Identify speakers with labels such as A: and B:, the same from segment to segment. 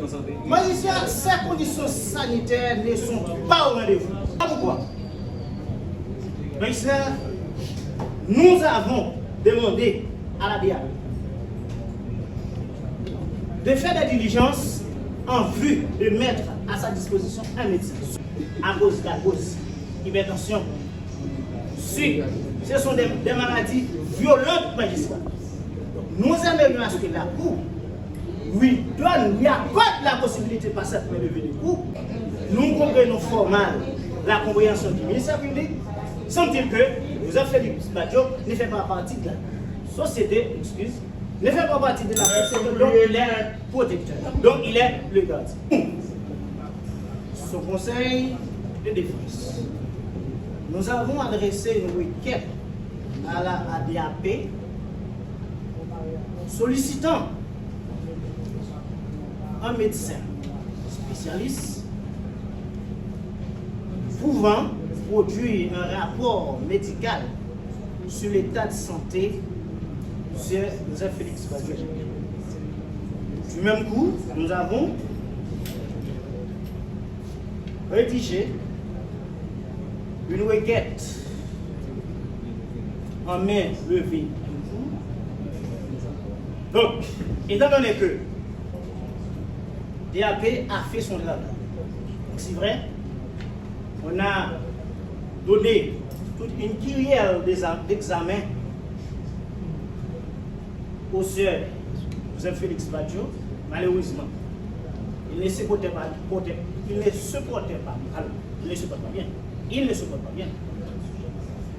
A: en santé.
B: Magistrat, ces conditions sanitaires ne sont pas au rendez-vous. Pourquoi? Magistrat, nous avons demandé à la DIAP de faire des diligences en vue de mettre à sa disposition un médecin à cause de la cause hypertension. Si ce sont des maladies violentes, magistrat, nous aimerions à ce que la Cour lui donne, lui accorde la possibilité de passer pour lever des cours. Nous comprenons formellement la compréhension du ministère public, semble-t-il que Joseph Félix Badjo ne fait pas partie de la société, ne fait pas partie de la société, donc il est protecteur, donc il est le gardien. Son conseil de défense, nous avons adressé une requête à la ADAP sollicitant un médecin spécialiste pouvant produire un rapport médical sur l'état de santé de Joseph Félix Badjo. Du même coup, nous avons rédigé une requête en main levée. Donc, étant donné que DAP a fait son travail, c'est vrai, on a donné toute une kyrielle d'examen au sieur Joseph Félix Badjo. Malheureusement, il ne se portait pas bien. Il ne se porte pas bien.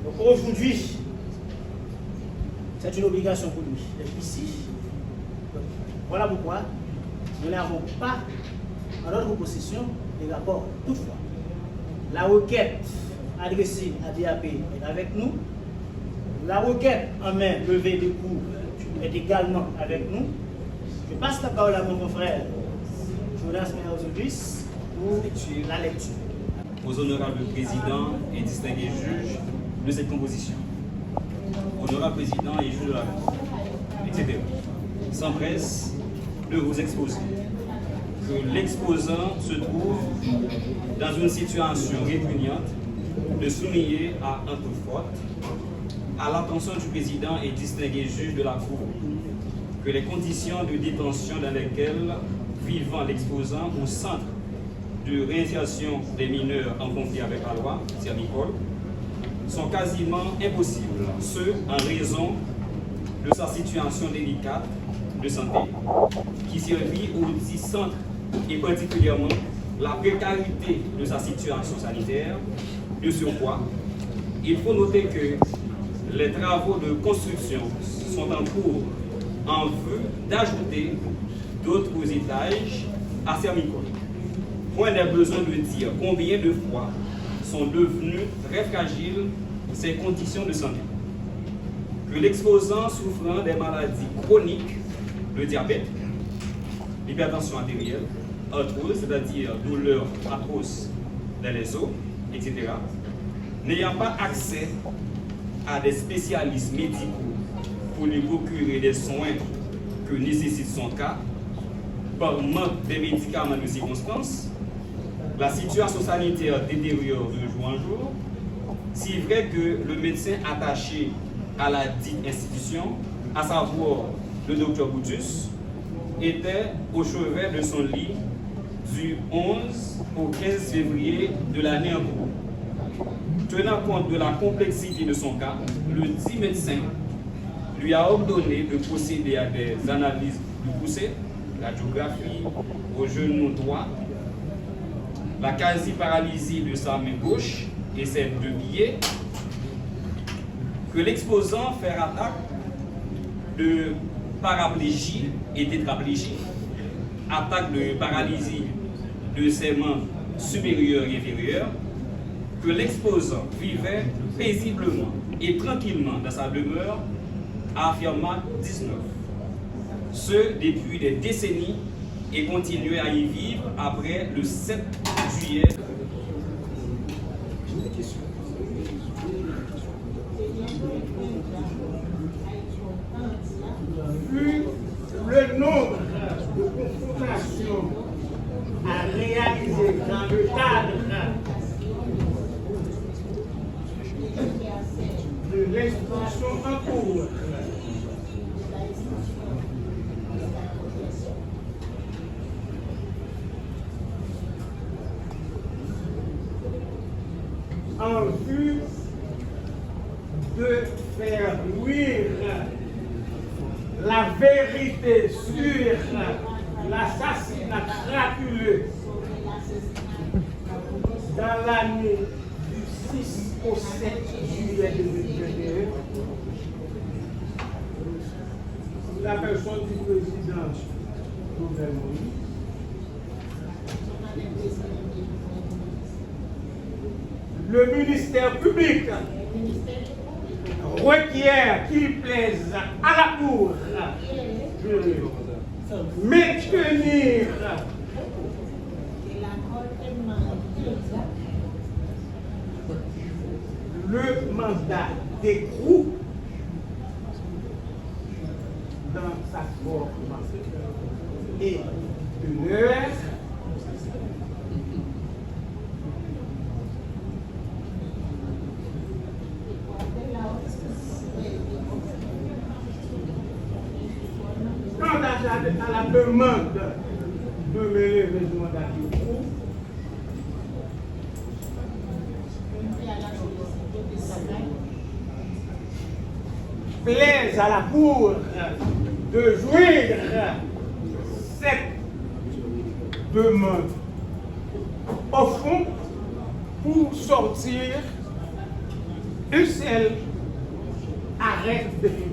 B: Donc aujourd'hui, c'est une obligation pour lui d'être ici. Donc, voilà pourquoi nous n'avons pas en notre possession des rapports. Toutefois, la requête adressée à DAP est avec nous. La requête en main levée de cours est également avec nous. Je passe la parole à mon confrère Jonas Ménard-Zodis pour la lecture.
A: Aux honorables présidents et distingués juges de cette composition, honorables présidents et juges de la Cour, etc. S'empresse de vous exposer que l'exposant se trouve dans une situation répugnante de souligner à un peu forte à l'attention du président et distingué juge de la Cour que les conditions de détention dans lesquelles vivant l'exposant au centre de réinsertion des mineurs en conflit avec la loi, Nicole, sont quasiment impossibles, ce en raison de sa situation délicate de santé, qui servit au dit centre et particulièrement la précarité de sa situation sanitaire. De surcroît, il faut noter que les travaux de construction sont en cours en vue d'ajouter d'autres étages à Sermicole. Point n'est besoin de dire combien de fois sont devenues très fragiles ces conditions de santé. Que l'exposant souffrant des maladies chroniques, le diabète, l'hypertension artérielle, arthrose, c'est-à-dire douleur atroce dans les os, etc., n'ayant pas accès à des spécialistes médicaux pour lui procurer des soins que nécessite son cas, par manque de médicaments de circonstances, la situation sanitaire détériore de jour en jour, si vrai que le médecin attaché à la dite institution, à savoir le docteur Boutus, était au chevet de son lit du 11 au 15 février de l'année en cours. Tenant compte de la complexité de son cas, le dit médecin lui a ordonné de procéder à des analyses plus poussées, radiographie au genou droit, la quasi-paralysie de sa main gauche et ses deux pieds, que l'exposant fait attaque de paraplégie et tétraplégie, attaque de paralysie de ses membres supérieurs et inférieurs, que l'exposant vivait paisiblement et tranquillement dans sa demeure à Firmat 19. Ce depuis des décennies et continuait à y vivre après le 7 juillet.
B: Vu le nombre de confrontations à réaliser dans le cadre de l'instruction en cours en vue de faire luire la vérité sur l'assassinat crapuleux dans l'année du 6 au 7 juillet 2021, la personne du président Jovenel Moïse, le ministère public requiert qu'il plaise à la Cour de maintenir le mandat d'écrou dans sa forme et de l'heure à la demande de mêler le mandat d'écrou. Plaise à la Cour de joindre cette demande au fond pour sortir un seul arrêt définitif.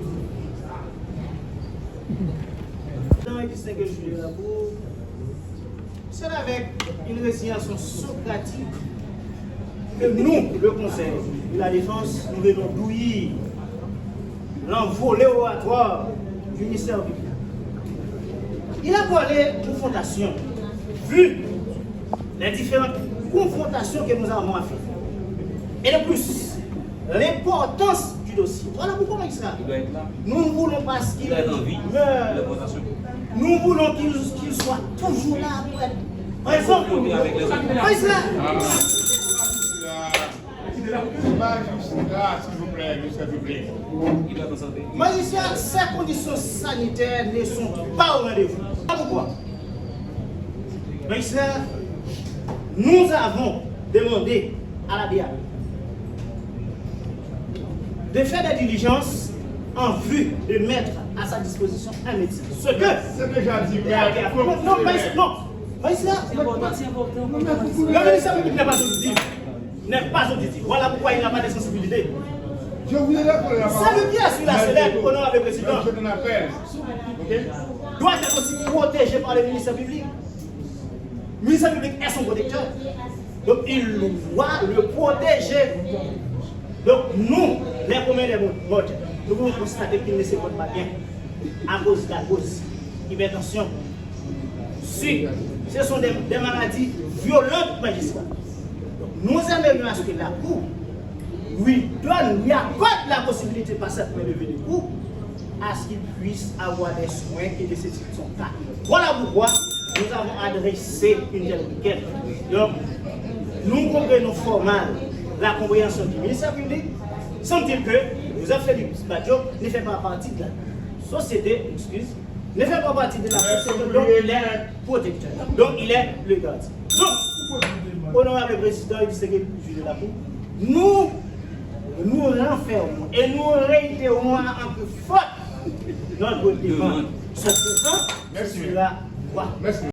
B: C'est avec une résignation socratique que nous, le Conseil de la Défense, nous venons douiller l'envolée oratoire du ministère public. Il a parlé de confrontation, vu les différentes confrontations que nous avons à faire. Et de plus, l'importance du dossier. Voilà pourquoi ça. Nous ne voulons pas qu'il meure. Nous voulons qu'il soit toujours là pour être. Par exemple, magistrat, ces conditions sanitaires ne sont pas au rendez-vous. Pourquoi? Magistrat, nous avons demandé à la DIA de faire des diligences en vue de mettre à sa disposition un médecin. Ce que...
C: C'est déjà dit.
B: Non, magistrat, le ministère public n'est pas auditif. N'est pas auditif. Voilà pourquoi il n'a pas de sensibilité.
C: Je vous ai rappelé.
B: C'est lui qui a su la célèbre honorable président.
C: Je donne appel.
B: Doit être aussi protégé par le ministère public. Le ministère public est son protecteur. Donc il doit le protéger. Donc nous, les premiers des mots, nous pouvons constater qu'il ne se porte pas bien à cause de la cause, hypertension. Si ce sont des maladies violentes, magistrat. Nous aimerions à ce que la Cour lui accorde la possibilité par cette main de venir pour à ce qu'il puisse avoir des soins et de ceci son cas. Voilà pourquoi nous avons adressé une telle requête. Donc, nous comprenons formellement la compréhension du ministère public, sans-il que Joseph Félix Badjo ne fait pas partie de la société, ne fait pas partie de la société, donc il est protecteur, donc il est le gardien. Donc, honorable président et distingué juge de la Cour, nous renfermons et nous réitérons en plus forte notre demande. Ce que ça,
C: Merci.
B: sera quoi?
C: Merci.